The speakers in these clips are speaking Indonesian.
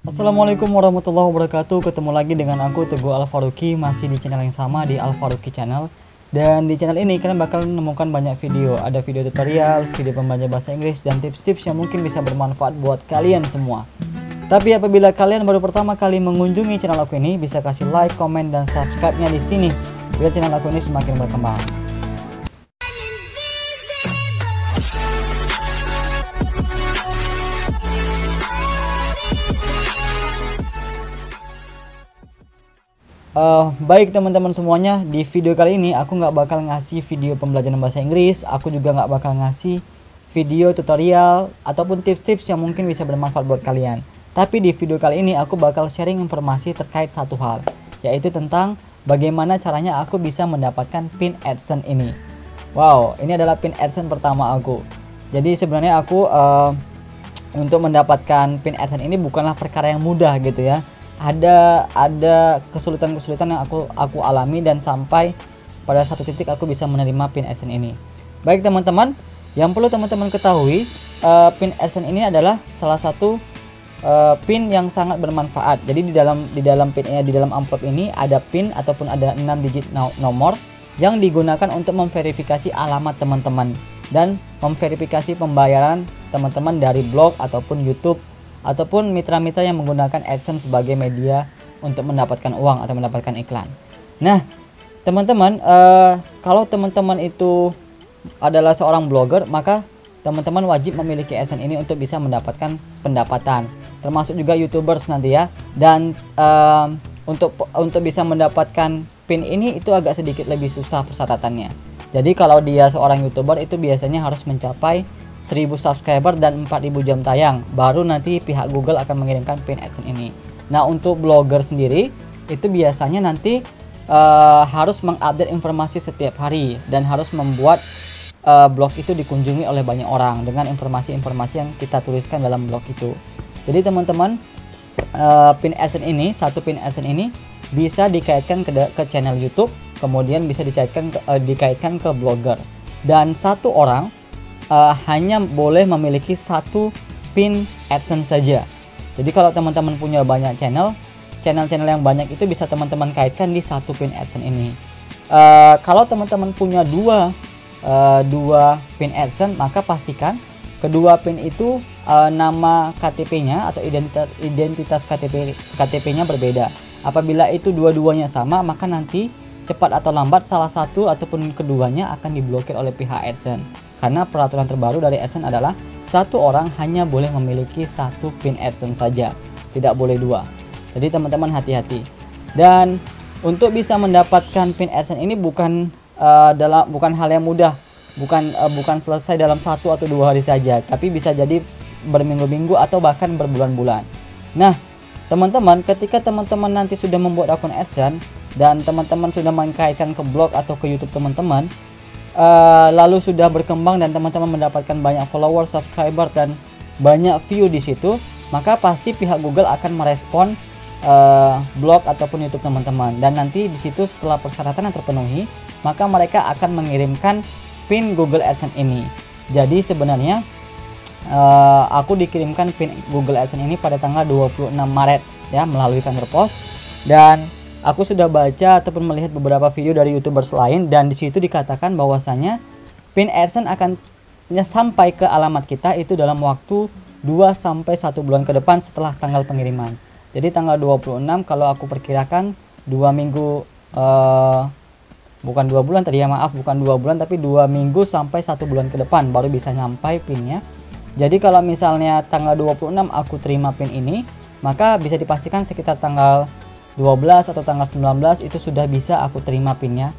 Assalamualaikum warahmatullahi wabarakatuh. Ketemu lagi dengan aku Teguh Al-Faruqi, masih di channel yang sama, di Al-Faruqi Channel. Dan di channel ini kalian bakal menemukan banyak video. Ada video tutorial, video pembelajaran bahasa Inggris, dan tips-tips yang mungkin bisa bermanfaat buat kalian semua. Tapi apabila kalian baru pertama kali mengunjungi channel aku ini, bisa kasih like, komen, dan subscribe-nya di sini biar channel aku ini semakin berkembang. Baik teman-teman semuanya, di video kali ini aku nggak bakal ngasih video pembelajaran bahasa Inggris. Aku juga nggak bakal ngasih video tutorial ataupun tips-tips yang mungkin bisa bermanfaat buat kalian. Tapi di video kali ini aku bakal sharing informasi terkait satu hal, yaitu tentang bagaimana caranya aku bisa mendapatkan pin AdSense ini. Wow, ini adalah pin AdSense pertama aku. Jadi sebenarnya aku untuk mendapatkan pin AdSense ini bukanlah perkara yang mudah gitu ya. Ada kesulitan-kesulitan yang aku alami, dan sampai pada satu titik aku bisa menerima pin AdSense ini. Baik teman-teman, yang perlu teman-teman ketahui, pin AdSense ini adalah salah satu pin yang sangat bermanfaat. Jadi di dalam pinnya, di dalam amplop ini ada pin ataupun ada 6 digit nomor yang digunakan untuk memverifikasi alamat teman-teman dan memverifikasi pembayaran teman-teman dari blog ataupun YouTube ataupun mitra-mitra yang menggunakan AdSense sebagai media untuk mendapatkan uang atau mendapatkan iklan. Nah, teman-teman, kalau teman-teman itu adalah seorang blogger, maka teman-teman wajib memiliki AdSense ini untuk bisa mendapatkan pendapatan, termasuk juga YouTubers nanti ya. Dan untuk bisa mendapatkan pin ini itu agak sedikit lebih susah persyaratannya. Jadi kalau dia seorang YouTuber itu biasanya harus mencapai 1000 subscriber dan 4000 jam tayang, baru nanti pihak Google akan mengirimkan pin AdSense ini. Nah, untuk blogger sendiri itu biasanya nanti harus mengupdate informasi setiap hari dan harus membuat blog itu dikunjungi oleh banyak orang dengan informasi-informasi yang kita tuliskan dalam blog itu. Jadi teman-teman, pin AdSense ini, satu pin AdSense ini bisa dikaitkan ke channel YouTube, kemudian bisa dikaitkan ke blogger, dan satu orang hanya boleh memiliki satu pin AdSense saja. Jadi kalau teman-teman punya banyak channel yang banyak itu bisa teman-teman kaitkan di satu pin AdSense ini. Kalau teman-teman punya dua pin AdSense, maka pastikan kedua pin itu nama KTP-nya atau identitas KTP-nya berbeda. Apabila itu dua-duanya sama, maka nanti cepat atau lambat salah satu ataupun keduanya akan diblokir oleh pihak AdSense. Karena peraturan terbaru dari AdSense adalah satu orang hanya boleh memiliki satu pin AdSense saja, tidak boleh dua. Jadi teman-teman hati-hati. Dan untuk bisa mendapatkan pin AdSense ini bukan hal yang mudah, bukan selesai dalam 1 atau 2 hari saja, tapi bisa jadi berminggu-minggu atau bahkan berbulan-bulan. Nah, teman-teman, ketika teman-teman nanti sudah membuat akun AdSense dan teman-teman sudah mengkaitkan ke blog atau ke YouTube teman-teman, lalu sudah berkembang dan teman-teman mendapatkan banyak follower, subscriber, dan banyak view di situ, maka pasti pihak Google akan merespon blog ataupun YouTube teman-teman. Dan nanti di situ setelah persyaratan yang terpenuhi, maka mereka akan mengirimkan pin Google AdSense ini. Jadi sebenarnya aku dikirimkan pin Google AdSense ini pada tanggal 26 Maret ya, melalui kantor pos. Dan aku sudah baca ataupun melihat beberapa video dari YouTubers lain, dan di situ dikatakan bahwasanya pin AdSense akan sampai ke alamat kita itu dalam waktu 2 sampai 1 bulan ke depan setelah tanggal pengiriman. Jadi tanggal 26, kalau aku perkirakan 2 minggu, bukan 2 bulan tadi ya, maaf, bukan 2 bulan tapi 2 minggu sampai 1 bulan ke depan baru bisa nyampai pinnya. Jadi kalau misalnya tanggal 26 aku terima pin ini, maka bisa dipastikan sekitar tanggal 12 atau tanggal 19 itu sudah bisa aku terima pinnya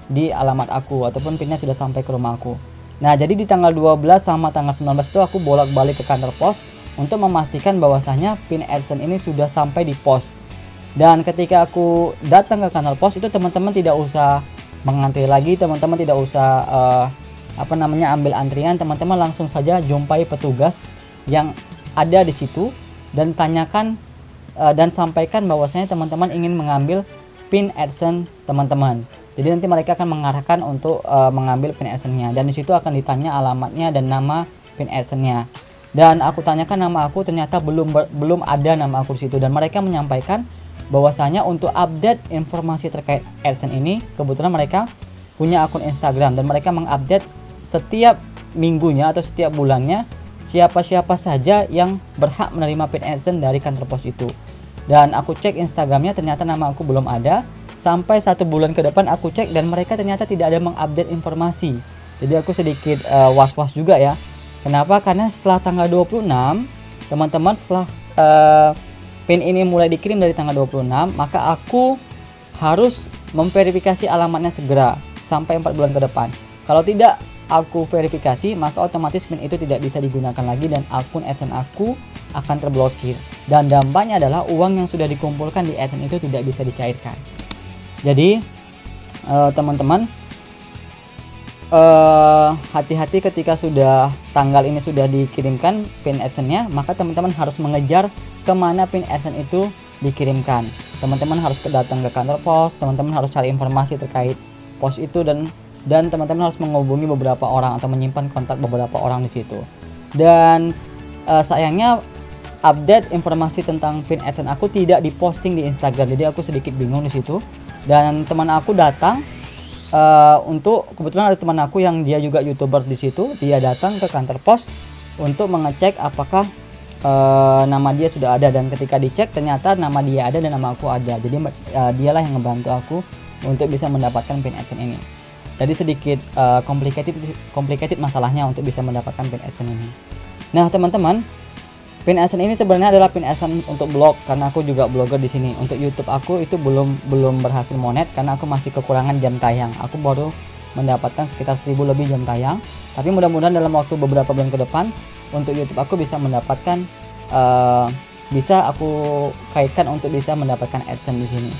di alamat aku, ataupun pinnya sudah sampai ke rumah aku. Nah, jadi di tanggal 12 sama tanggal 19 itu aku bolak-balik ke kantor pos untuk memastikan bahwasanya pin AdSense ini sudah sampai di pos. Dan ketika aku datang ke kantor pos itu, teman-teman tidak usah mengantri lagi, teman-teman tidak usah ambil antrian, teman-teman langsung saja jumpai petugas yang ada di situ dan tanyakan dan sampaikan bahwasanya teman-teman ingin mengambil pin AdSense teman-teman. Jadi nanti mereka akan mengarahkan untuk mengambil pin AdSense-nya, dan di situ akan ditanya alamatnya dan nama pin AdSense-nya. Dan aku tanyakan nama aku, ternyata belum ada nama aku di situ, dan mereka menyampaikan bahwasanya untuk update informasi terkait AdSense ini, kebetulan mereka punya akun Instagram dan mereka mengupdate setiap minggunya atau setiap bulannya siapa-siapa saja yang berhak menerima pin AdSense dari kantor pos itu. Dan aku cek Instagramnya, ternyata nama aku belum ada. Sampai 1 bulan ke depan aku cek dan mereka ternyata tidak ada mengupdate informasi. Jadi aku sedikit was-was juga ya. Kenapa? Karena setelah tanggal 26, teman-teman, setelah pin ini mulai dikirim dari tanggal 26, maka aku harus memverifikasi alamatnya segera sampai 4 bulan ke depan. Kalau tidak aku verifikasi, maka otomatis pin itu tidak bisa digunakan lagi dan akun AdSense aku akan terblokir. Dan dampaknya adalah uang yang sudah dikumpulkan di AdSense itu tidak bisa dicairkan. Jadi teman-teman, hati-hati ketika sudah tanggal ini sudah dikirimkan pin AdSense-nya, maka teman-teman harus mengejar kemana pin AdSense itu dikirimkan. Teman-teman harus datang ke kantor pos, teman-teman harus cari informasi terkait pos itu, dan teman-teman harus menghubungi beberapa orang atau menyimpan kontak beberapa orang di situ. Dan sayangnya update informasi tentang pin AdSense aku tidak diposting di Instagram, jadi aku sedikit bingung di situ. Dan teman aku datang, kebetulan ada teman aku yang dia juga YouTuber di situ, dia datang ke kantor pos untuk mengecek apakah nama dia sudah ada, dan ketika dicek ternyata nama dia ada dan nama aku ada. Jadi dialah yang ngebantu aku untuk bisa mendapatkan pin AdSense ini. Jadi sedikit complicated masalahnya untuk bisa mendapatkan pin AdSense ini. Nah teman-teman, pin AdSense ini sebenarnya adalah pin AdSense untuk blog, karena aku juga blogger di sini. Untuk YouTube aku itu belum berhasil monet karena aku masih kekurangan jam tayang. Aku baru mendapatkan sekitar 1000 lebih jam tayang. Tapi mudah-mudahan dalam waktu beberapa bulan ke depan untuk YouTube aku bisa mendapatkan bisa aku kaitkan untuk bisa mendapatkan AdSense di sini.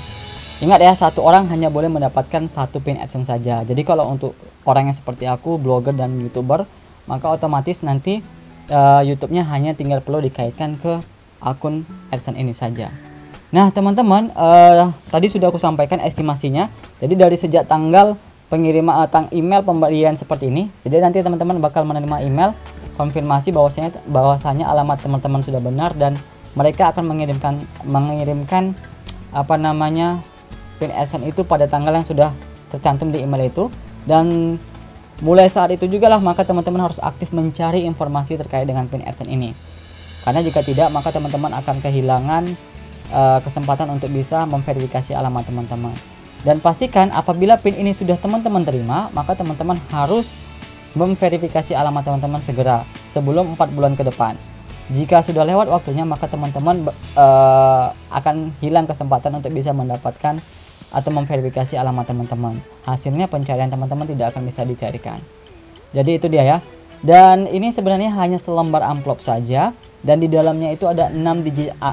Ingat ya, satu orang hanya boleh mendapatkan 1 pin AdSense saja. Jadi kalau untuk orang yang seperti aku, blogger dan YouTuber, maka otomatis nanti YouTube-nya hanya tinggal perlu dikaitkan ke akun AdSense ini saja. Nah teman-teman, tadi sudah aku sampaikan estimasinya. Jadi dari sejak tanggal pengiriman email pemberian seperti ini, jadi nanti teman-teman bakal menerima email konfirmasi bahwasanya alamat teman-teman sudah benar, dan mereka akan mengirimkan pin AdSense itu pada tanggal yang sudah tercantum di email itu. Dan mulai saat itu juga lah maka teman-teman harus aktif mencari informasi terkait dengan pin AdSense ini, karena jika tidak maka teman-teman akan kehilangan kesempatan untuk bisa memverifikasi alamat teman-teman. Dan pastikan apabila pin ini sudah teman-teman terima, maka teman-teman harus memverifikasi alamat teman-teman segera sebelum 4 bulan ke depan. Jika sudah lewat waktunya, maka teman-teman akan hilang kesempatan untuk bisa mendapatkan atau memverifikasi alamat teman-teman. Hasilnya pencarian teman-teman tidak akan bisa dicarikan. Jadi itu dia ya. Dan ini sebenarnya hanya selembar amplop saja, dan di dalamnya itu ada 6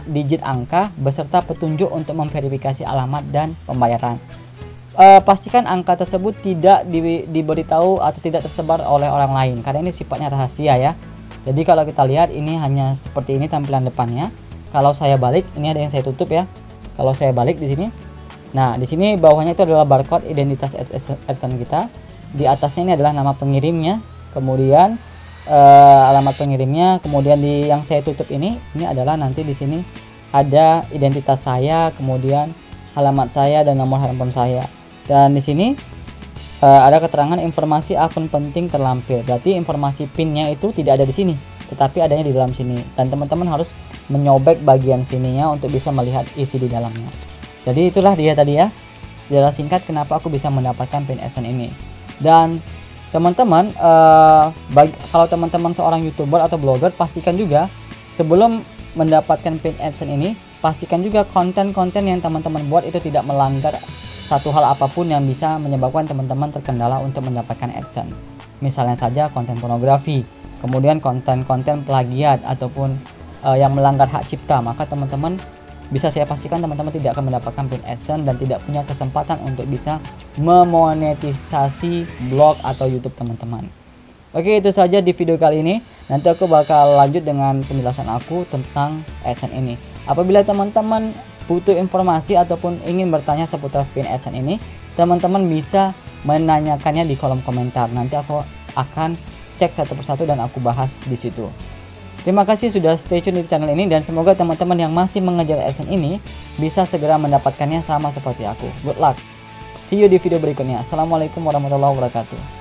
digit angka beserta petunjuk untuk memverifikasi alamat dan pembayaran. Pastikan angka tersebut tidak diberitahu atau tidak tersebar oleh orang lain, karena ini sifatnya rahasia ya. Jadi kalau kita lihat ini hanya seperti ini tampilan depannya. Kalau saya balik, ini ada yang saya tutup ya. Kalau saya balik di sini, nah di sini bawahnya itu adalah barcode identitas AdSense kita. Di atasnya ini adalah nama pengirimnya, kemudian alamat pengirimnya, kemudian di yang saya tutup ini adalah nanti di sini ada identitas saya, kemudian alamat saya dan nomor handphone saya. Dan di sini ada keterangan informasi akun penting terlampir. Berarti informasi pinnya itu tidak ada di sini, tetapi adanya di dalam sini. Dan teman-teman harus menyobek bagian sininya untuk bisa melihat isi di dalamnya. Jadi itulah dia tadi ya, secara singkat kenapa aku bisa mendapatkan pin AdSense ini. Dan teman-teman, kalau teman-teman seorang YouTuber atau blogger, pastikan juga sebelum mendapatkan pin AdSense ini, pastikan juga konten-konten yang teman-teman buat itu tidak melanggar satu hal apapun yang bisa menyebabkan teman-teman terkendala untuk mendapatkan AdSense. Misalnya saja konten pornografi, kemudian konten-konten plagiat ataupun yang melanggar hak cipta, maka teman-teman bisa saya pastikan teman-teman tidak akan mendapatkan pin AdSense dan tidak punya kesempatan untuk bisa memonetisasi blog atau YouTube teman-teman. Oke, itu saja di video kali ini. Nanti aku bakal lanjut dengan penjelasan aku tentang AdSense ini. Apabila teman-teman butuh informasi ataupun ingin bertanya seputar pin AdSense ini, teman-teman bisa menanyakannya di kolom komentar. Nanti aku akan cek satu persatu dan aku bahas di situ. Terima kasih sudah stay tune di channel ini dan semoga teman-teman yang masih mengejar AdSense ini bisa segera mendapatkannya sama seperti aku. Good luck. See you di video berikutnya. Assalamualaikum warahmatullahi wabarakatuh.